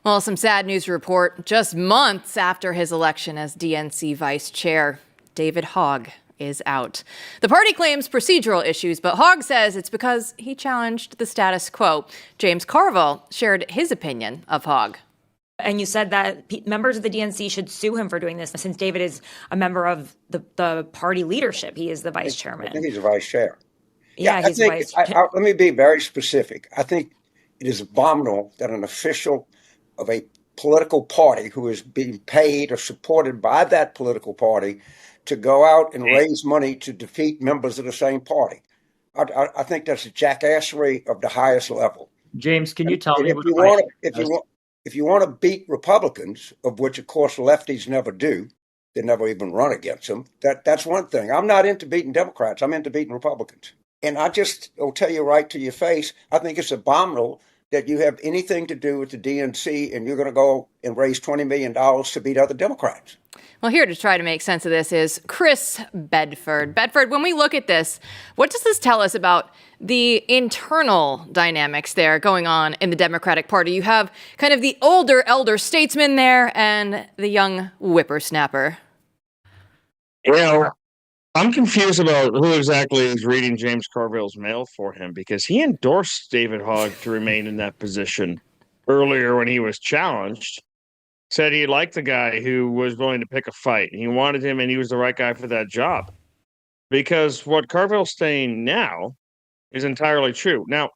Well, some sad news to report. Just months after his election as DNC vice chair, David Hogg is out. The party claims procedural issues, but Hogg says it's because he challenged the status quo. James Carville shared his opinion of Hogg. And you said that members of the DNC should sue him for doing this, since David is a member of the party leadership. He is the vice chairman. I think he's the vice chair. Yeah, he's vice chair. Let me be very specific. I think it is abominable that an official of a political party who is being paid or supported by that political party to go out and raise money to defeat members of the same party. I think that's a jackassery of the highest level. James, can you tell me if you want to beat Republicans, of which of course lefties never do, they never even run against them. That's one thing. I'm not into beating Democrats. I'm into beating Republicans. And will tell you right to your face, I think it's abominable that you have anything to do with the DNC and you're going to go and raise $20 million to beat other Democrats. Well, here to try to make sense of this is Chris Bedford. Bedford, when we look at this, what does this tell us about the internal dynamics there going on in the Democratic Party? You have kind of the older elder statesman there and the young whippersnapper. I'm confused about who exactly is reading James Carville's mail for him, because he endorsed David Hogg to remain in that position earlier when he was challenged. Said he liked the guy who was willing to pick a fight. He wanted him, and he was the right guy for that job. Because what Carville's saying now is entirely true. Now,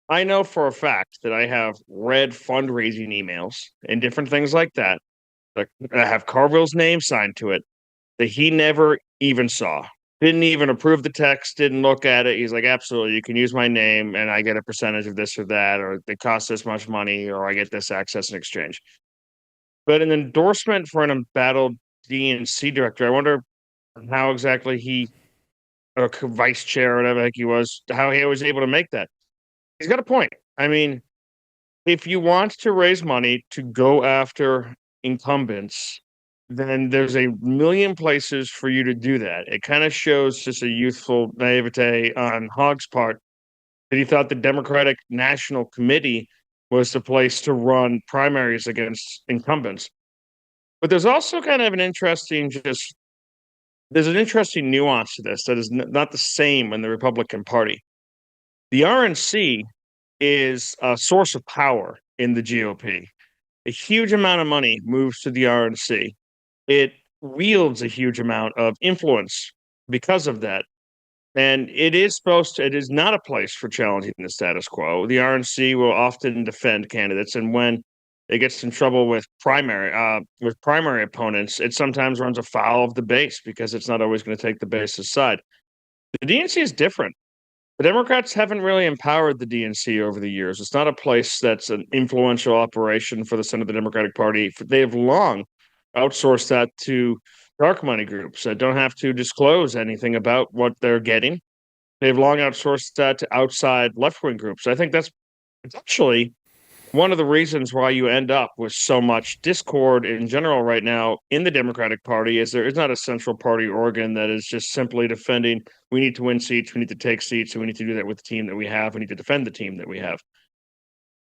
I know for a fact that I have read fundraising emails and different things like that have Carville's name signed to it that he never even saw. Didn't even approve the text, didn't look at it. He's like, absolutely, you can use my name and I get a percentage of this or that, or it costs this much money, or I get this access in exchange. But an endorsement for an embattled DNC director, I wonder how exactly or vice chair or whatever the heck he was, how he was able to make that. He's got a point. I mean, if you want to raise money to go after incumbents, then there's a million places for you to do that. It kind of shows just a youthful naivete on Hogg's part that he thought the Democratic National Committee was the place to run primaries against incumbents. But there's also kind of an interesting nuance to this that is not the same in the Republican Party. The RNC is a source of power in the GOP. A huge amount of money moves to the RNC. It wields a huge amount of influence because of that. And it is not a place for challenging the status quo. The RNC will often defend candidates, and when it gets in trouble with primary opponents, it sometimes runs afoul of the base because it's not always going to take the base's side. The DNC is different. The Democrats haven't really empowered the DNC over the years. It's not a place that's an influential operation for the Senate of the Democratic Party. They have long outsourced that to dark money groups that don't have to disclose anything about what they're getting. They've long outsourced that to outside left-wing groups. I think it's actually one of the reasons why you end up with so much discord in general right now in the Democratic Party is there is not a central party organ that is just simply defending, we need to win seats, we need to take seats, and we need to do that with the team that we have, we need to defend the team that we have.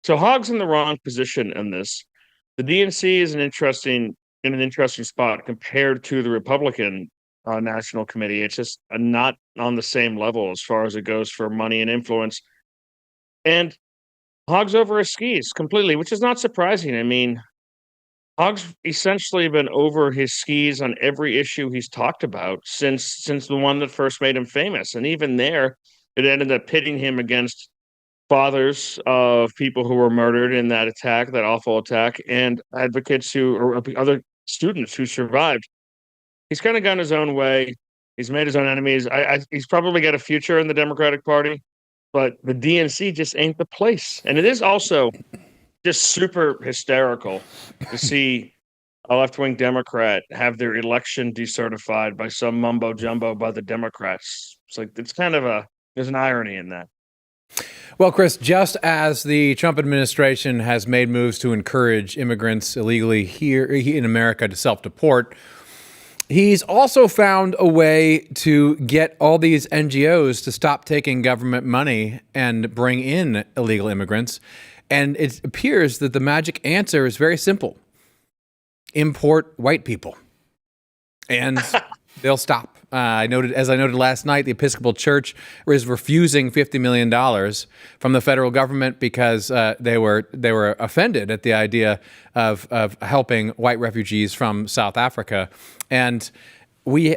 So Hogg's in the wrong position in this. The DNC is in an interesting spot compared to the Republican National Committee. It's just not on the same level as far as it goes for money and influence. And Hogg's over his skis completely, which is not surprising. I mean, Hogg's essentially been over his skis on every issue he's talked about since the one that first made him famous. And even there, it ended up pitting him against fathers of people who were murdered in that attack, that awful attack, and advocates or other students who survived. He's kind of gone his own way. He's made his own enemies. He's probably got a future in the Democratic Party, but the DNC just ain't the place. And it is also just super hysterical to see a left-wing Democrat have their election decertified by some mumbo jumbo by the Democrats. It's like, there's an irony in that. Well, Chris, just as the Trump administration has made moves to encourage immigrants illegally here in America to self-deport, he's also found a way to get all these NGOs to stop taking government money and bring in illegal immigrants. And it appears that the magic answer is very simple. Import white people. And they'll stop. As I noted last night, the Episcopal Church is refusing $50 million from the federal government because they were offended at the idea of helping white refugees from South Africa. And we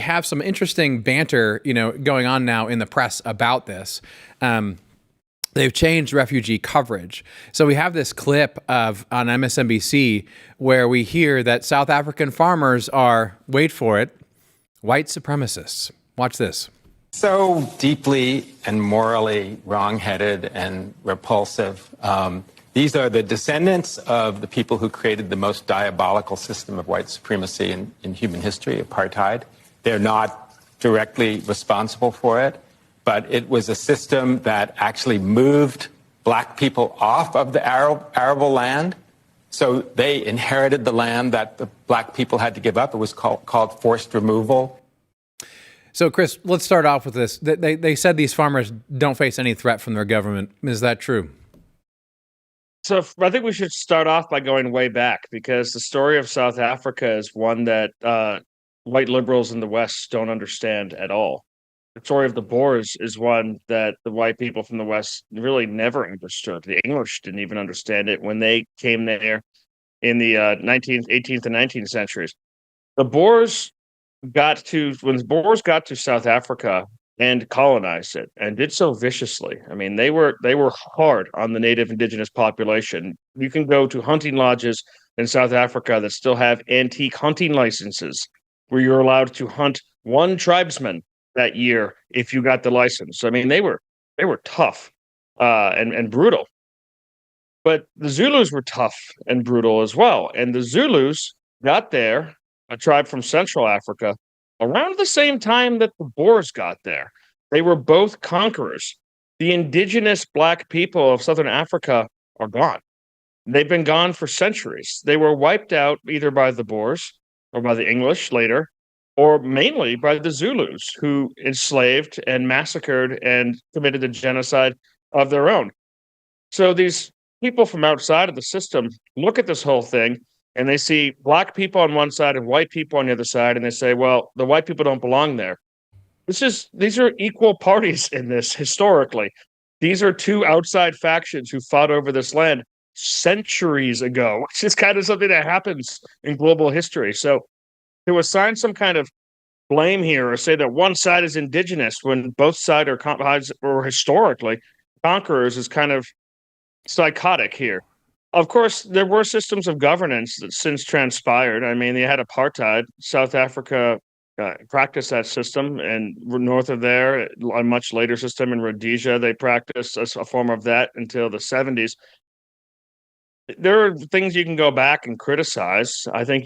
have some interesting banter, going on now in the press about this. They've changed refugee coverage. So we have this clip on MSNBC where we hear that South African farmers are, wait for it, white supremacists. Watch this. So deeply and morally wrong-headed and repulsive. These are the descendants of the people who created the most diabolical system of white supremacy in human history, apartheid. They're not directly responsible for it, but it was a system that actually moved black people off of the arable land. So they inherited the land that the black people had to give up. It was called forced removal. So, Chris, let's start off with this. They said these farmers don't face any threat from their government. Is that true? So I think we should start off by going way back, because the story of South Africa is one that white liberals in the West don't understand at all. The story of the Boers is one that the white people from the West really never understood. The English didn't even understand it when they came there in the 18th and 19th centuries. When the Boers got to South Africa and colonized it, and did so viciously. I mean, they were hard on the native indigenous population. You can go to hunting lodges in South Africa that still have antique hunting licenses, where you're allowed to hunt one tribesman that year if you got the license. I mean, they were tough and brutal. But the Zulus were tough and brutal as well. And the Zulus got there, a tribe from Central Africa, around the same time that the Boers got there. They were both conquerors. The indigenous black people of Southern Africa are gone. They've been gone for centuries. They were wiped out either by the Boers or by the English later, or mainly by the Zulus, who enslaved and massacred and committed a genocide of their own. So these people from outside of the system look at this whole thing, and they see black people on one side and white people on the other side, and they say, well, the white people don't belong there. These are equal parties in this historically. These are two outside factions who fought over this land centuries ago, which is kind of something that happens in global history. So to assign some kind of blame here or say that one side is indigenous when both sides are historically conquerors is kind of psychotic here. Of course, there were systems of governance that since transpired. I mean, they had apartheid. South Africa practiced that system, and north of there, a much later system in Rhodesia, they practiced a form of that until the 70s. There are things you can go back and criticize. I think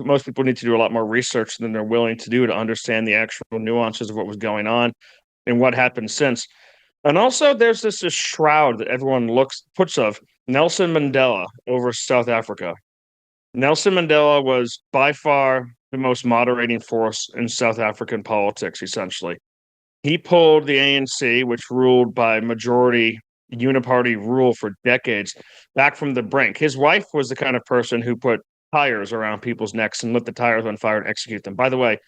most people need to do a lot more research than they're willing to do to understand the actual nuances of what was going on and what happened since. And also, there's this shroud that everyone puts of Nelson Mandela over South Africa. Nelson Mandela was by far the most moderating force in South African politics, essentially. He pulled the ANC, which ruled by majority uniparty rule for decades, back from the brink. His wife was the kind of person who put tires around people's necks and lit the tires on fire and execute them. By the way,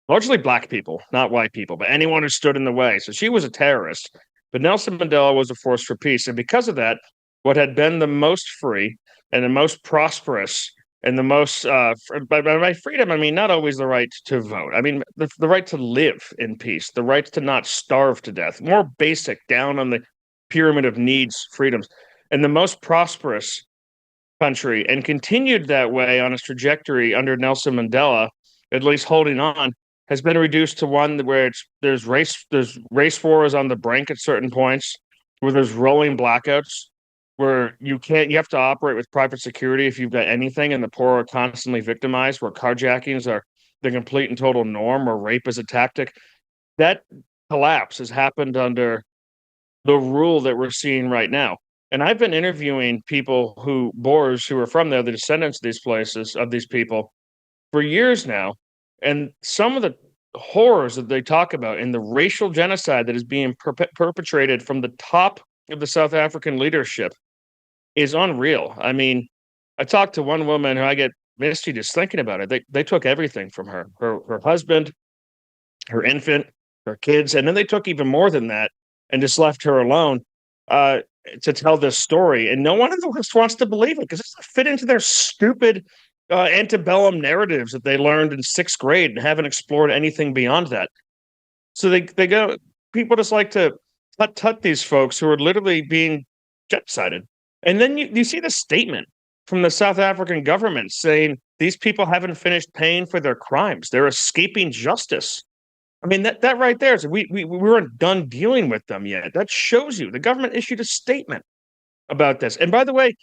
largely black people, not white people, but anyone who stood in the way. So she was a terrorist. But Nelson Mandela was a force for peace. And because of that, what had been the most free and the most prosperous and the most, by freedom, I mean, not always the right to vote. I mean, the right to live in peace, the right to not starve to death, more basic, down on the pyramid of needs, freedoms, and the most prosperous country, and continued that way on its trajectory under Nelson Mandela, at least holding on, has been reduced to one where there's race wars on the brink at certain points, where there's rolling blackouts, where you have to operate with private security if you've got anything, and the poor are constantly victimized, where carjackings are the complete and total norm, or rape is a tactic. That collapse has happened under the rule that we're seeing right now. And I've been interviewing Boers who are from there, the descendants of these places, of these people, for years now. And some of the horrors that they talk about in the racial genocide that is being perpetrated from the top of the South African leadership is unreal. I mean, I talked to one woman who I get misty just thinking about it. They took everything from her, her husband, her infant, her kids, and then they took even more than that and just left her alone uh, to tell this story. And no one in the West wants to believe it because it doesn't fit into their stupid antebellum narratives that they learned in sixth grade and haven't explored anything beyond that. So they go, people just like to tut these folks who are literally being genocided. And then you see the statement from the South African government saying these people haven't finished paying for their crimes. They're escaping justice. I mean, that right there is we weren't done dealing with them yet. That shows you the government issued a statement about this. And by the way,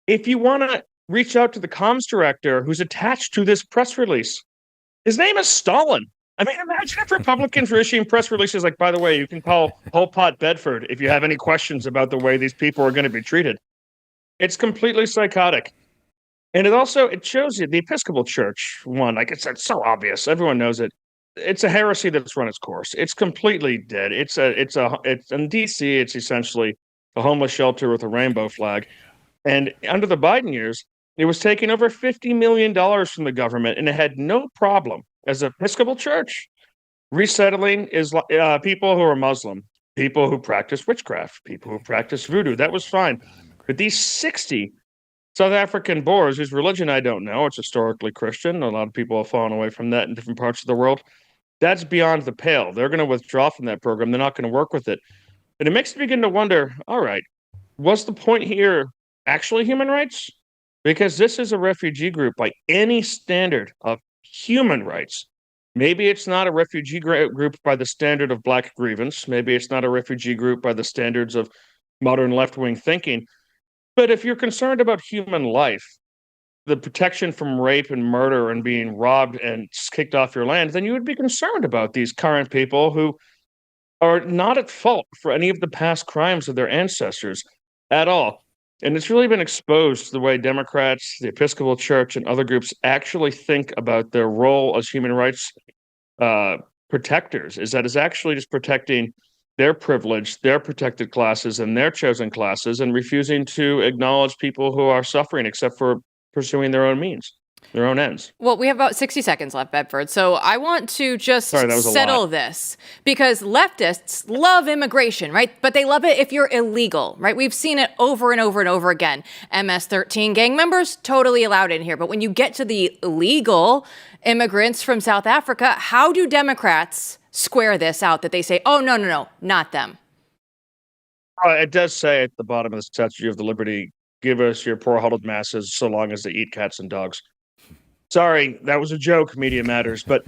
if you want to reach out to the comms director who's attached to this press release, his name is Stalin. I mean, imagine if Republicans were issuing press releases like, by the way, you can call Pol Pot Bedford if you have any questions about the way these people are going to be treated. It's completely psychotic. And it shows you the Episcopal Church, one, like it's so obvious. Everyone knows it. It's a heresy that's run its course. It's completely dead. It's in DC, it's essentially a homeless shelter with a rainbow flag. And under the Biden years, it was taking over $50 million from the government, and it had no problem as an Episcopal Church resettling people who are Muslim, people who practice witchcraft, people who practice voodoo. That was fine. But these 60 South African Boers, whose religion I don't know, it's historically Christian. A lot of people have fallen away from that in different parts of the world. That's beyond the pale. They're going to withdraw from that program. They're not going to work with it. And it makes me begin to wonder, all right, was the point here actually human rights? Because this is a refugee group by any standard of human rights. Maybe it's not a refugee group by the standard of Black grievance. Maybe it's not a refugee group by the standards of modern left-wing thinking. But if you're concerned about human life, the protection from rape and murder and being robbed and kicked off your land, then you would be concerned about these current people who are not at fault for any of the past crimes of their ancestors at all. And it's really been exposed the way Democrats, the Episcopal Church, and other groups actually think about their role as human rights protectors, is that it's actually just protecting their privilege, their protected classes, and their chosen classes, and refusing to acknowledge people who are suffering except for pursuing their own means, their own ends. Well, we have about 60 seconds left, Bedford. So I want to just settle this because leftists love immigration, right? But they love it if you're illegal, right? We've seen it over and over and over again. MS-13 gang members, totally allowed in here. But when you get to the illegal immigrants from South Africa, how do Democrats square this out that they say, oh, no, not them? It does say at the bottom of the Statue of the Liberty, give us your poor huddled masses so long as they eat cats and dogs. Sorry, that was a joke, Media Matters, but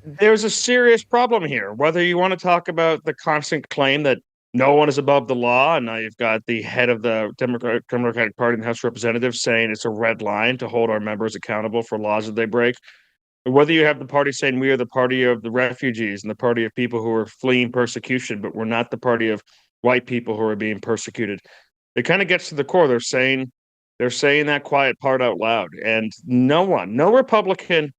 there's a serious problem here. Whether you want to talk about the constant claim that no one is above the law, and now you've got the head of the Democratic Party in the House of Representatives saying it's a red line to hold our members accountable for laws that they break, whether you have the party saying we are the party of the refugees and the party of people who are fleeing persecution, but we're not the party of white people who are being persecuted. It kind of gets to the core. They're saying that quiet part out loud, and no Republican,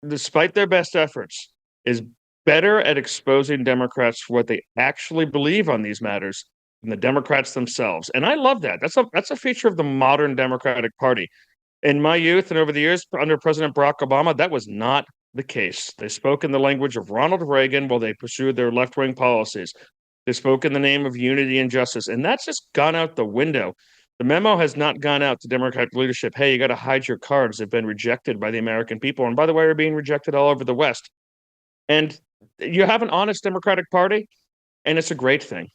despite their best efforts, is better at exposing Democrats for what they actually believe on these matters than the Democrats themselves. And I love that. That's a feature of the modern Democratic Party. In my youth and over the years under President Barack Obama, that was not the case. They spoke in the language of Ronald Reagan while they pursued their left-wing policies. They spoke in the name of unity and justice, and that's just gone out the window. The memo has not gone out to Democratic leadership. Hey, you got to hide your cards. They've been rejected by the American people. And by the way, are being rejected all over the West. And you have an honest Democratic Party, and it's a great thing.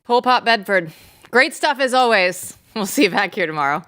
Pol Pot Bedford, great stuff as always. We'll see you back here tomorrow.